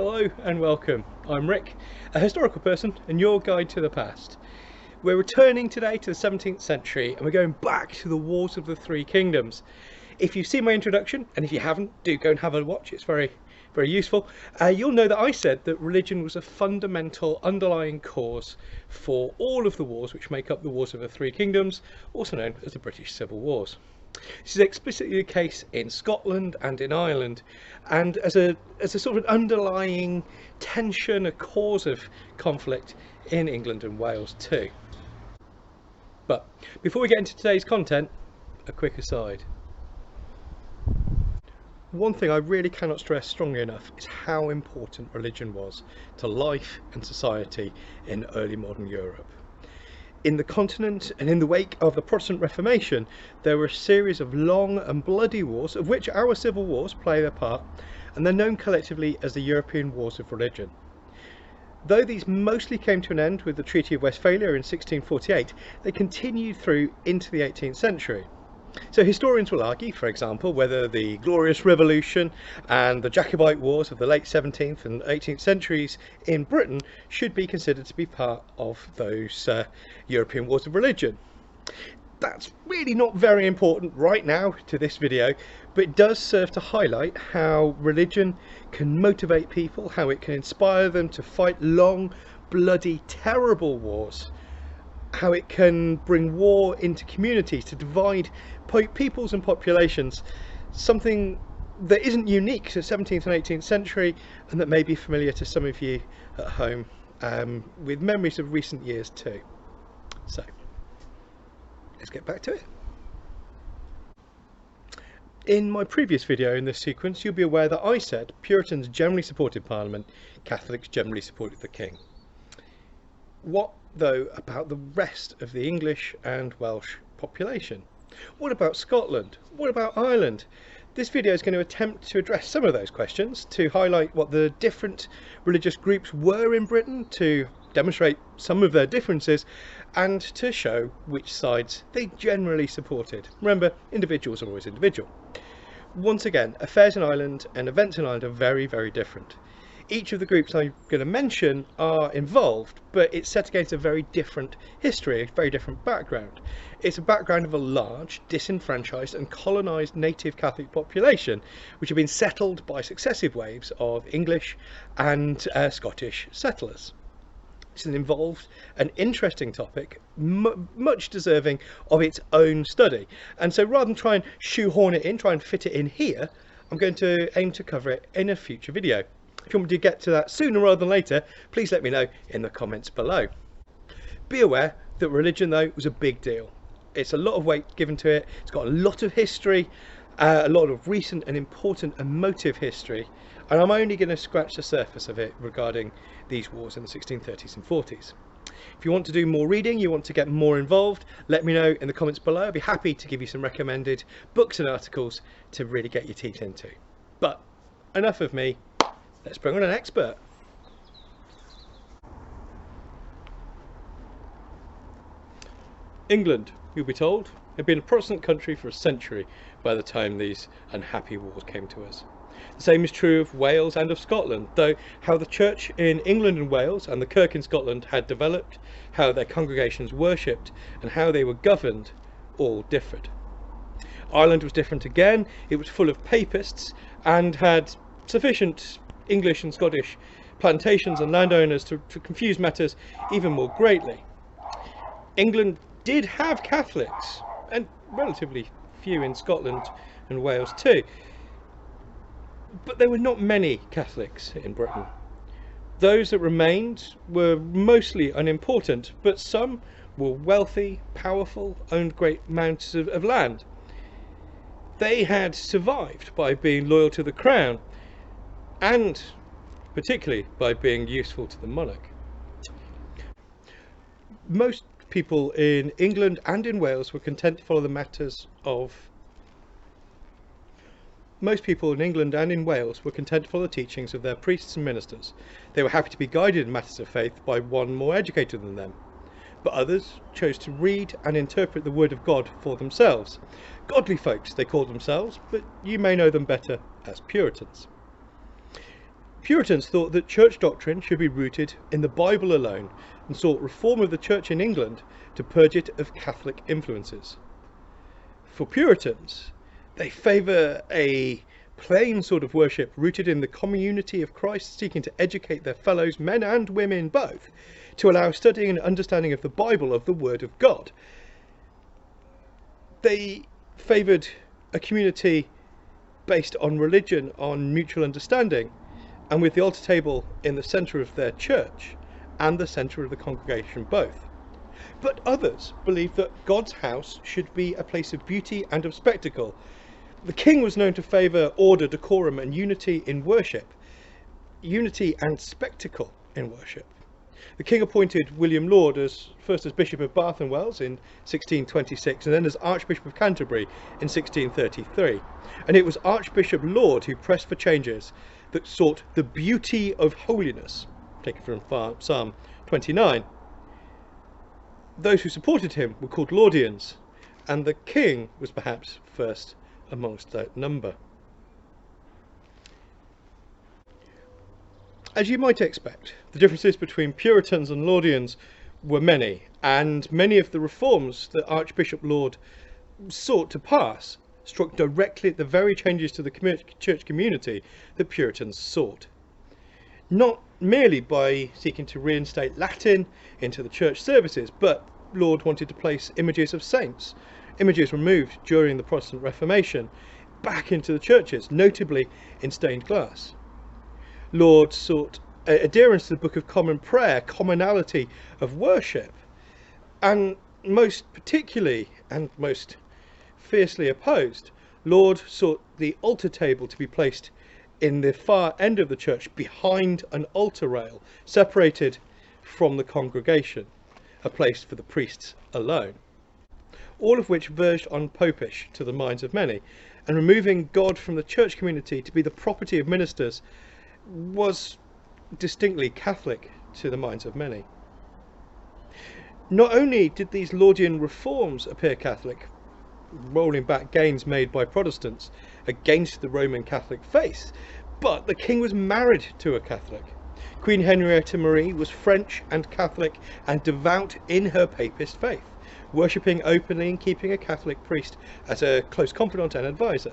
Hello and welcome. I'm Rick, a historical person and your guide to the past. We're returning today to the 17th century and we're going back to the Wars of the Three Kingdoms. If you've seen my introduction, and if you haven't, do go and have a watch, it's very useful. You'll know that I said that religion was a fundamental underlying cause for all of the wars which make up the Wars of the Three Kingdoms, also known as the British Civil Wars. This is explicitly the case in Scotland and in Ireland, and as a sort of underlying tension, a cause of conflict in England and Wales too. But before we get into today's content, a quick aside. One thing I really cannot stress strongly enough is how important religion was to life and society in early modern Europe. In the continent and in the wake of the Protestant Reformation, there were a series of long and bloody wars, of which our civil wars play their part, and they're known collectively as the European Wars of Religion. Though these mostly came to an end with the Treaty of Westphalia in 1648, they continued through into the 18th century. So historians will argue, for example, whether the Glorious Revolution and the Jacobite Wars of the late 17th and 18th centuries in Britain should be considered to be part of those European Wars of Religion. That's really not very important right now to this video, but it does serve to highlight how religion can motivate people, how it can inspire them to fight long, bloody, terrible wars, how it can bring war into communities to divide peoples and populations, something that isn't unique to the 17th and 18th century and that may be familiar to some of you at home with memories of recent years too. So let's get back to it. In my previous video in this sequence, you'll be aware that I said Puritans generally supported Parliament, Catholics generally supported the King. What though about the rest of the English and Welsh population? What about Scotland? What about Ireland? This video is going to attempt to address some of those questions, to highlight what the different religious groups were in Britain, to demonstrate some of their differences, and to show which sides they generally supported. Remember, individuals are always individual. Once again, affairs in Ireland and events in Ireland are very different. Each of the groups I'm going to mention are involved, but it's set against a very different history, a very different background. It's a background of a large, disenfranchised and colonised native Catholic population, which have been settled by successive waves of English and Scottish settlers. It's an involved and interesting topic, much deserving of its own study. And so rather than try and shoehorn it in, try and fit it in here, I'm going to aim to cover it in a future video. If you want me to get to that sooner rather than later, please let me know in the comments below. Be aware that religion though was a big deal. It's a lot of weight given to it, it's got a lot of history, a lot of recent and important emotive history, and I'm only going to scratch the surface of it regarding these wars in the 1630s and 40s. If you want to do more reading, you want to get more involved, let me know in the comments below. I'd be happy to give you some recommended books and articles to really get your teeth into. But enough of me. Let's bring on an expert. England, you'll be told, had been a Protestant country for a century by the time these unhappy wars came to us. The same is true of Wales and of Scotland, though how the church in England and Wales and the kirk in Scotland had developed, how their congregations worshipped and how they were governed all differed. Ireland was different again. It was full of papists and had sufficient English and Scottish plantations and landowners to confuse matters even more greatly. England did have Catholics, and relatively few in Scotland and Wales too, but there were not many Catholics in Britain. Those that remained were mostly unimportant, but some were wealthy, powerful, owned great amounts of land. They had survived by being loyal to the crown, and particularly by being useful to the monarch. Most people in England and in Wales were content to follow the matters of Most people in England and in Wales were content to follow the teachings of their priests and ministers. They were happy to be guided in matters of faith by one more educated than them. But others chose to read and interpret the word of God for themselves. Godly folks they called themselves, but you may know them better as Puritans. Puritans thought that church doctrine should be rooted in the Bible alone and sought reform of the church in England to purge it of Catholic influences. For Puritans, they favour a plain sort of worship rooted in the community of Christ, seeking to educate their fellows, men and women both, to allow studying and understanding of the Bible, of the Word of God. They favoured a community based on religion, on mutual understanding, and with the altar table in the centre of their church and the centre of the congregation both. But others believed that God's house should be a place of beauty and of spectacle. The king was known to favour order, decorum and unity in worship. Unity and spectacle in worship. The king appointed William Laud first as Bishop of Bath and Wells in 1626 and then as Archbishop of Canterbury in 1633. And it was Archbishop Laud who pressed for changes that sought the beauty of holiness, taken from Psalm 29. Those who supported him were called Laudians, and the king was perhaps first amongst that number. As you might expect, the differences between Puritans and Laudians were many, and many of the reforms that Archbishop Laud sought to pass struck directly at the very changes to the church community that Puritans sought. Not merely by seeking to reinstate Latin into the church services, but Laud wanted to place images of saints, images removed during the Protestant Reformation, back into the churches, notably in stained glass. Laud sought adherence to the Book of Common Prayer, commonality of worship, and most particularly and most fiercely opposed, Laud sought the altar table to be placed in the far end of the church behind an altar rail, separated from the congregation, a place for the priests alone. All of which verged on popish to the minds of many, and removing God from the church community to be the property of ministers was distinctly Catholic to the minds of many. Not only did these Laudian reforms appear Catholic, rolling back gains made by Protestants against the Roman Catholic faith, but the king was married to a Catholic. Queen Henrietta Marie was French and Catholic and devout in her papist faith, worshipping openly and keeping a Catholic priest as a close confidant and advisor.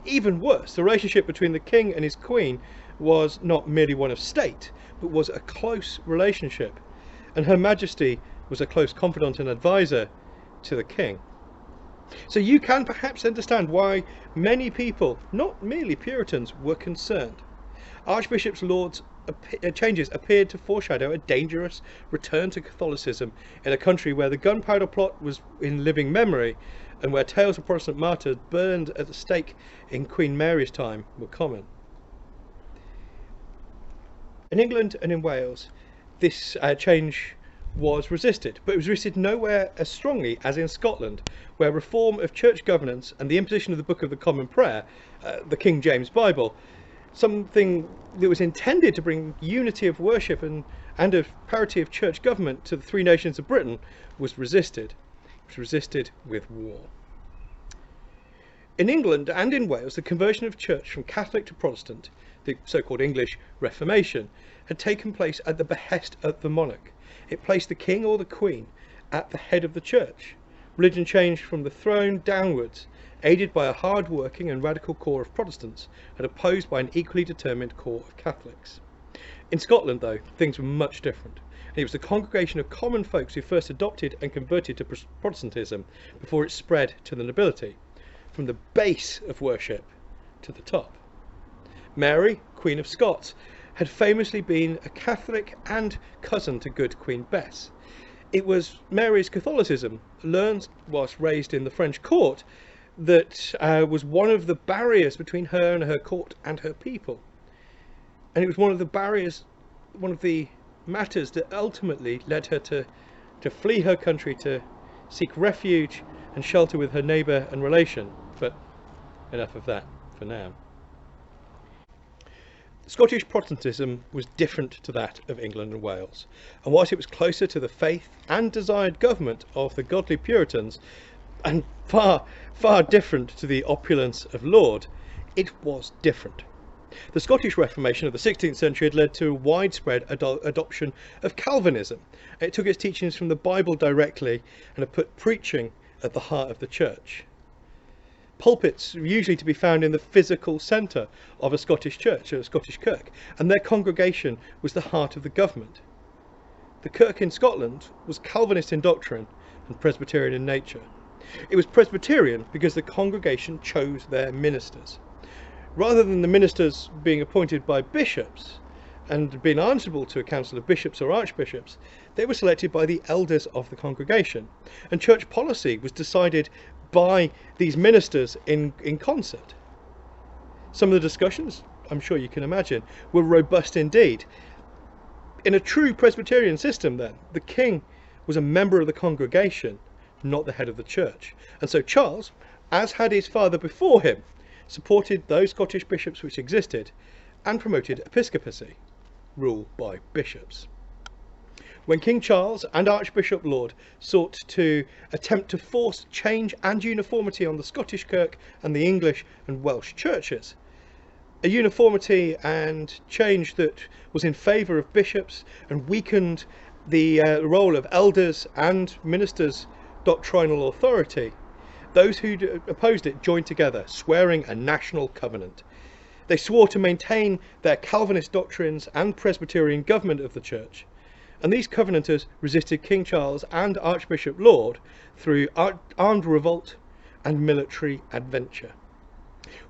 Even worse, the relationship between the king and his queen was not merely one of state, but was a close relationship, and Her Majesty was a close confidant and advisor to the king. So you can perhaps understand why many people, not merely Puritans, were concerned. Archbishop Laud's changes appeared to foreshadow a dangerous return to Catholicism in a country where the gunpowder plot was in living memory and where tales of Protestant martyrs burned at the stake in Queen Mary's time were common. In England and in Wales, this change was resisted, but it was resisted nowhere as strongly as in Scotland, where reform of church governance and the imposition of the Book of the Common Prayer, the King James Bible, something that was intended to bring unity of worship and of parity of church government to the three nations of Britain, was resisted. It was resisted with war. In England and in Wales, the conversion of church from Catholic to Protestant, the so-called English Reformation, had taken place at the behest of the monarch. It placed the king or the queen at the head of the church. Religion changed from the throne downwards, aided by a hard-working and radical core of Protestants and opposed by an equally determined core of Catholics. In Scotland, though, things were much different. And it was the congregation of common folks who first adopted and converted to Protestantism before it spread to the nobility, from the base of worship to the top. Mary, Queen of Scots, had famously been a Catholic and cousin to good Queen Bess. It was Mary's Catholicism, learned whilst raised in the French court, that was one of the barriers between her and her court and her people. And it was one of the barriers, one of the matters that ultimately led her to flee her country, to seek refuge and shelter with her neighbour and relation. But enough of that for now. Scottish Protestantism was different to that of England and Wales, and whilst it was closer to the faith and desired government of the godly Puritans, and far, far different to the opulence of Laud, it was different. The Scottish Reformation of the 16th century had led to a widespread adoption of Calvinism. It took its teachings from the Bible directly and had put preaching at the heart of the church. Pulpits were usually to be found in the physical centre of a Scottish church, or a Scottish kirk, and their congregation was the heart of the government. The kirk in Scotland was Calvinist in doctrine and Presbyterian in nature. It was Presbyterian because the congregation chose their ministers. Rather than the ministers being appointed by bishops and being answerable to a council of bishops or archbishops, they were selected by the elders of the congregation, and church policy was decided by these ministers in concert. Some of the discussions, I'm sure you can imagine, were robust indeed. In a true Presbyterian system then, the king was a member of the congregation, not the head of the church, and so Charles, as had his father before him, supported those Scottish bishops which existed and promoted episcopacy, rule by bishops. When King Charles and Archbishop Laud sought to attempt to force change and uniformity on the Scottish Kirk and the English and Welsh churches, a uniformity and change that was in favour of bishops and weakened the role of elders and ministers' doctrinal authority, those who opposed it joined together, swearing a national covenant. They swore to maintain their Calvinist doctrines and Presbyterian government of the church, and these covenanters resisted King Charles and Archbishop Laud through armed revolt and military adventure.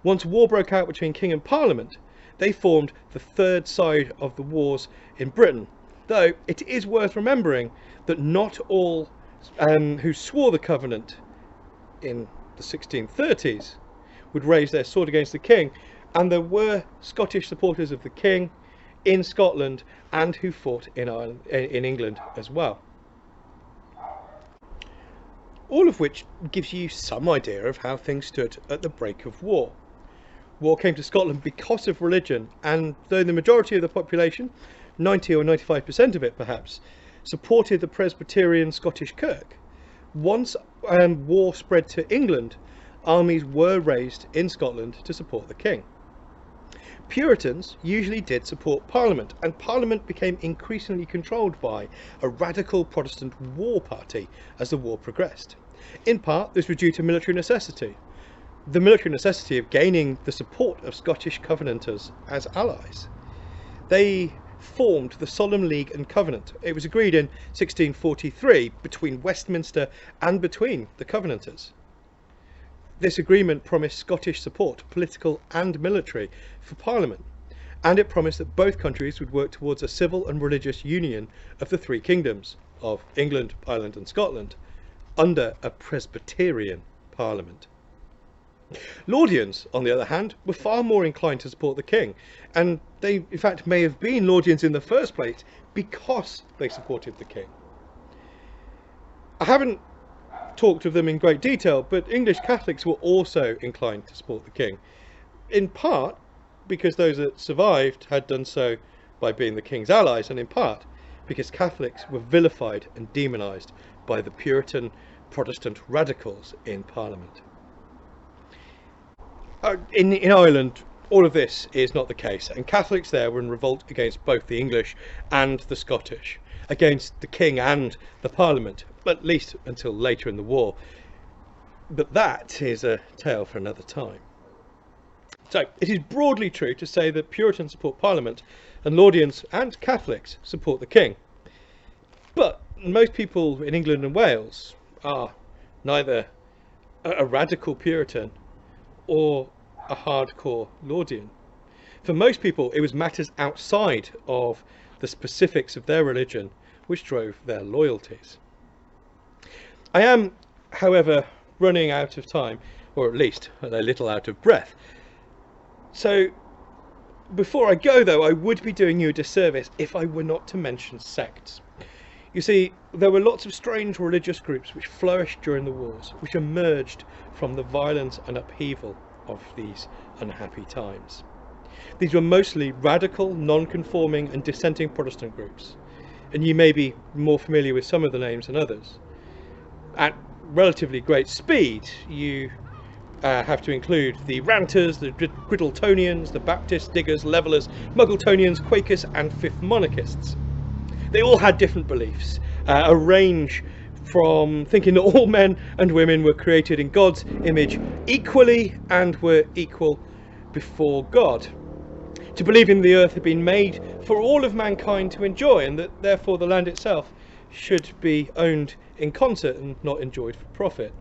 Once war broke out between King and Parliament, they formed the third side of the wars in Britain, though it is worth remembering that not all who swore the covenant in the 1630s would raise their sword against the king, and there were Scottish supporters of the king in Scotland and who fought in England as well. All of which gives you some idea of how things stood at the break of war. War came to Scotland because of religion, and though the majority of the population, 90 or 95% of it perhaps, supported the Presbyterian Scottish Kirk, once war spread to England, armies were raised in Scotland to support the king. Puritans usually did support Parliament, and Parliament became increasingly controlled by a radical Protestant war party as the war progressed. In part, this was due to military necessity. The military necessity of gaining the support of Scottish Covenanters as allies. They formed the Solemn League and Covenant. It was agreed in 1643 between Westminster and between the Covenanters. This agreement promised Scottish support, political and military, for Parliament, and it promised that both countries would work towards a civil and religious union of the three kingdoms of England, Ireland and Scotland under a Presbyterian Parliament. Laudians, on the other hand, were far more inclined to support the king, and they in fact may have been Laudians in the first place because they supported the king. I haven't talked of them in great detail, but English Catholics were also inclined to support the king, in part because those that survived had done so by being the king's allies, and in part because Catholics were vilified and demonised by the Puritan Protestant radicals in Parliament. In Ireland, all of this is not the case, and Catholics there were in revolt against both the English and the Scottish, against the king and the Parliament, at least until later in the war. But that is a tale for another time. So it is broadly true to say that Puritans support Parliament and Laudians and Catholics support the king. But most people in England and Wales are neither a radical Puritan or a hardcore Laudian. For most people, it was matters outside of the specifics of their religion which drove their loyalties. I am, however, running out of time, or at least a little out of breath. So before I go though, I would be doing you a disservice if I were not to mention sects. You see, there were lots of strange religious groups which flourished during the wars, which emerged from the violence and upheaval of these unhappy times. These were mostly radical, non-conforming and dissenting Protestant groups, and you may be more familiar with some of the names than others. At relatively great speed, you have to include the Ranters, the Girdletonians, the Baptists, Diggers, Levellers, Muggletonians, Quakers and Fifth Monarchists. They all had different beliefs, a range from thinking that all men and women were created in God's image equally and were equal before God, to believing the earth had been made for all of mankind to enjoy, and that therefore the land itself should be owned in concert and not enjoyed for profit,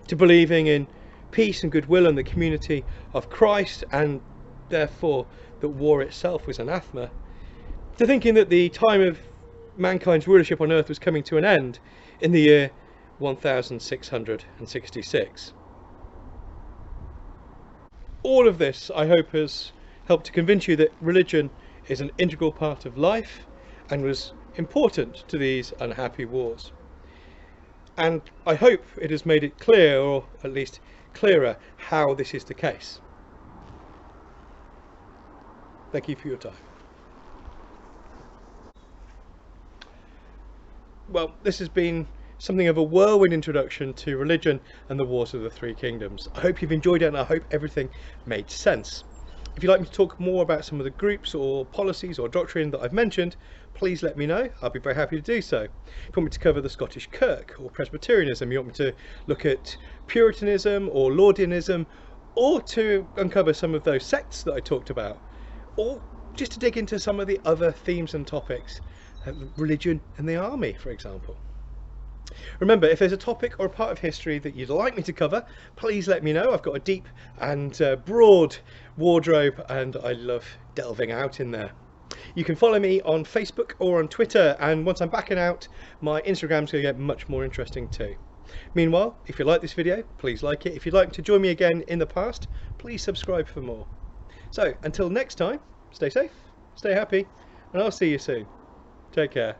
to believing in peace and goodwill and the community of Christ, and therefore that war itself was anathema, to thinking that the time of mankind's rulership on earth was coming to an end in the year 1666. All of this, I hope, has helped to convince you that religion is an integral part of life and was important to these unhappy wars. And I hope it has made it clear, or at least clearer, how this is the case. Thank you for your time. Well, this has been something of a whirlwind introduction to religion and the Wars of the Three Kingdoms. I hope you've enjoyed it, and I hope everything made sense. If you'd like me to talk more about some of the groups or policies or doctrine that I've mentioned, please let me know. I'll be very happy to do so. If you want me to cover the Scottish Kirk or Presbyterianism, you want me to look at Puritanism or Laudianism, or to uncover some of those sects that I talked about, or just to dig into some of the other themes and topics, religion and the army, for example. Remember, if there's a topic or a part of history that you'd like me to cover, please let me know. I've got a deep and broad wardrobe, and I love delving out in there. You can follow me on Facebook or on Twitter, and once I'm backing out, my Instagram's going to get much more interesting too. Meanwhile, if you like this video, please like it. If you'd like to join me again in the past, please subscribe for more. So until next time, stay safe, stay happy, and I'll see you soon. Take care.